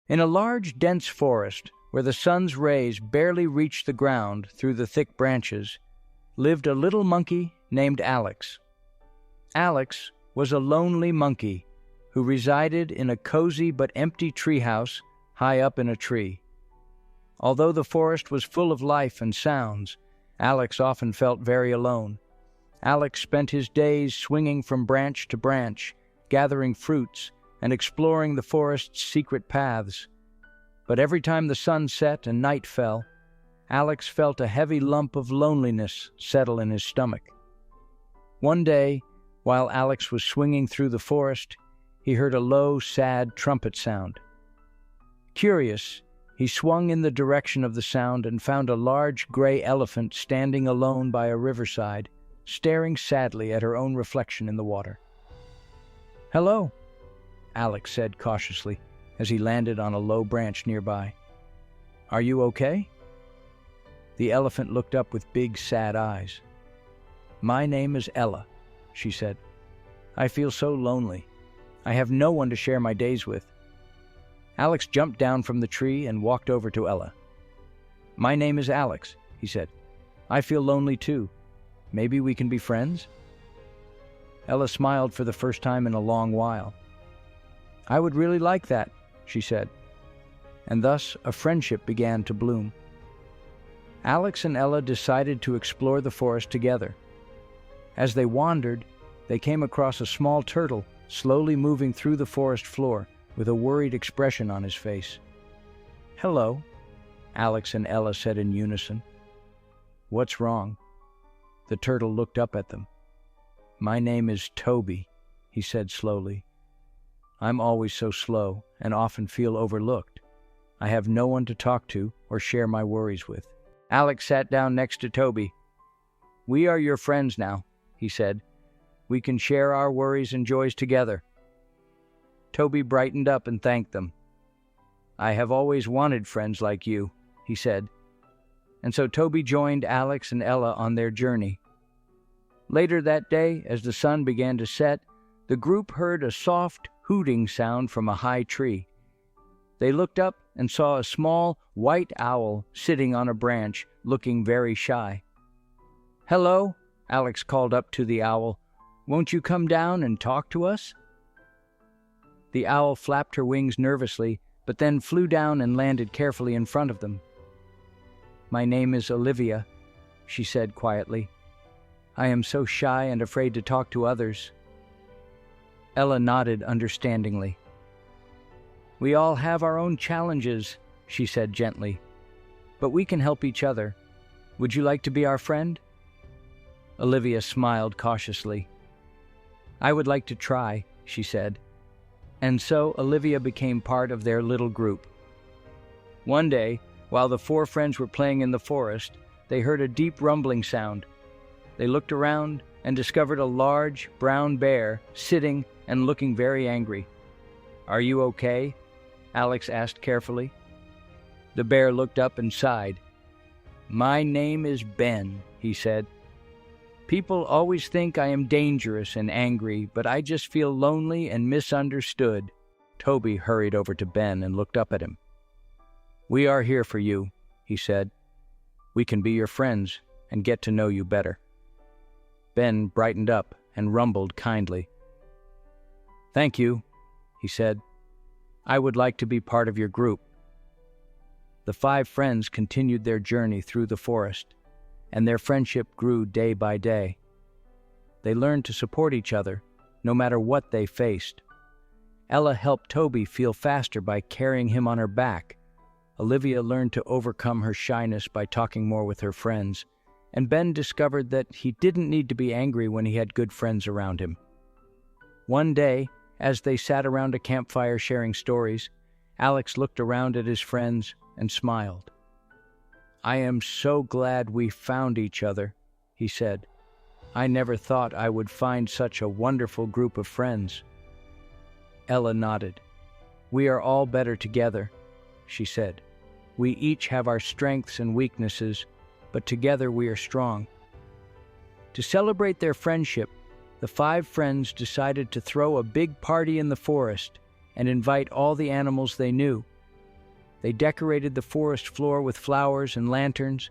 In a large, dense forest, where the sun's rays barely reached the ground through the thick branches, lived a little monkey named Alex. Alex was a lonely monkey who resided in a cozy but empty treehouse high up in a tree. Although the forest was full of life and sounds, Alex often felt very alone. Alex spent his days swinging from branch to branch, gathering fruits and exploring the forest's secret paths. But every time the sun set and night fell, Alex felt a heavy lump of loneliness settle in his stomach. One day, while Alex was swinging through the forest, he heard a low, sad trumpet sound. Curious, he swung in the direction of the sound and found a large gray elephant standing alone by a riverside, staring sadly at her own reflection in the water. "Hello," Alex said cautiously as he landed on a low branch nearby. "Are you okay?" The elephant looked up with big, sad eyes. "My name is Ella," she said. "I feel so lonely. I have no one to share my days with." Alex jumped down from the tree and walked over to Ella. "My name is Alex," he said. "I feel lonely too. Maybe we can be friends?" Ella smiled for the first time in a long while. "I would really like that," she said. And thus a friendship began to bloom. Alex and Ella decided to explore the forest together. As they wandered, they came across a small turtle slowly moving through the forest floor with a worried expression on his face. "Hello," Alex and Ella said in unison. "What's wrong?" The turtle looked up at them. "My name is Toby," he said slowly. "I'm always so slow and often feel overlooked. I have no one to talk to or share my worries with." Alex sat down next to Toby. "We are your friends now," he said. "We can share our worries and joys together." Toby brightened up and thanked them. "I have always wanted friends like you," he said. And so Toby joined Alex and Ella on their journey. Later that day, as the sun began to set, the group heard a soft hooting sound from a high tree. They looked up and saw a small white owl sitting on a branch, looking very shy. "Hello," Alex called up to the owl. "Won't you come down and talk to us?" The owl flapped her wings nervously, but then flew down and landed carefully in front of them. "My name is Olivia," she said quietly. "I am so shy and afraid to talk to others." Ella nodded understandingly. "We all have our own challenges," she said gently. "But we can help each other. Would you like to be our friend?" Olivia smiled cautiously. "I would like to try," she said. And so Olivia became part of their little group. One day, while the four friends were playing in the forest, they heard a deep rumbling sound. They looked around and discovered a large, brown bear sitting and looking very angry. "Are you okay?" Alex asked carefully. The bear looked up and sighed. "My name is Ben," he said. "People always think I am dangerous and angry, but I just feel lonely and misunderstood." Toby hurried over to Ben and looked up at him. "We are here for you," he said. "We can be your friends and get to know you better." Ben brightened up and rumbled kindly. "Thank you," he said. "I would like to be part of your group." The five friends continued their journey through the forest, and their friendship grew day by day. They learned to support each other, no matter what they faced. Ella helped Toby feel faster by carrying him on her back. Olivia learned to overcome her shyness by talking more with her friends, and Ben discovered that he didn't need to be angry when he had good friends around him. One day, as they sat around a campfire sharing stories, Alex looked around at his friends and smiled. "I am so glad we found each other," he said. "I never thought I would find such a wonderful group of friends." Ella nodded. "We are all better together," she said. "We each have our strengths and weaknesses, but together we are strong." To celebrate their friendship, the five friends decided to throw a big party in the forest and invite all the animals they knew. They decorated the forest floor with flowers and lanterns,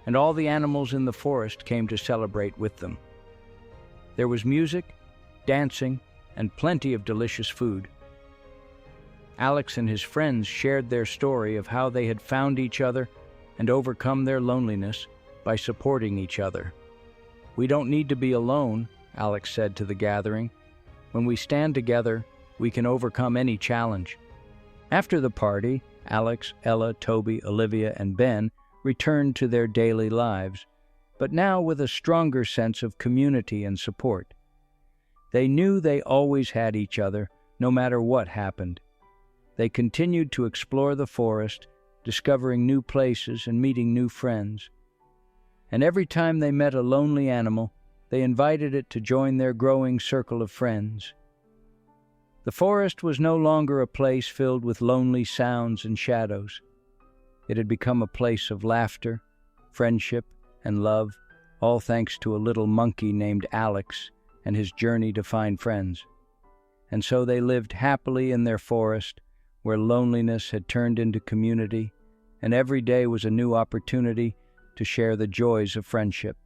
and all the animals in the forest came to celebrate with them. There was music, dancing, and plenty of delicious food. Alex and his friends shared their story of how they had found each other and overcome their loneliness by supporting each other. "We don't need to be alone," Alex said to the gathering. "When we stand together, we can overcome any challenge." After the party, Alex, Ella, Toby, Olivia, and Ben returned to their daily lives, but now with a stronger sense of community and support. They knew they always had each other, no matter what happened. They continued to explore the forest, discovering new places and meeting new friends. And every time they met a lonely animal, they invited it to join their growing circle of friends. The forest was no longer a place filled with lonely sounds and shadows. It had become a place of laughter, friendship, and love, all thanks to a little monkey named Alex and his journey to find friends. And so they lived happily in their forest, where loneliness had turned into community, and every day was a new opportunity to share the joys of friendship.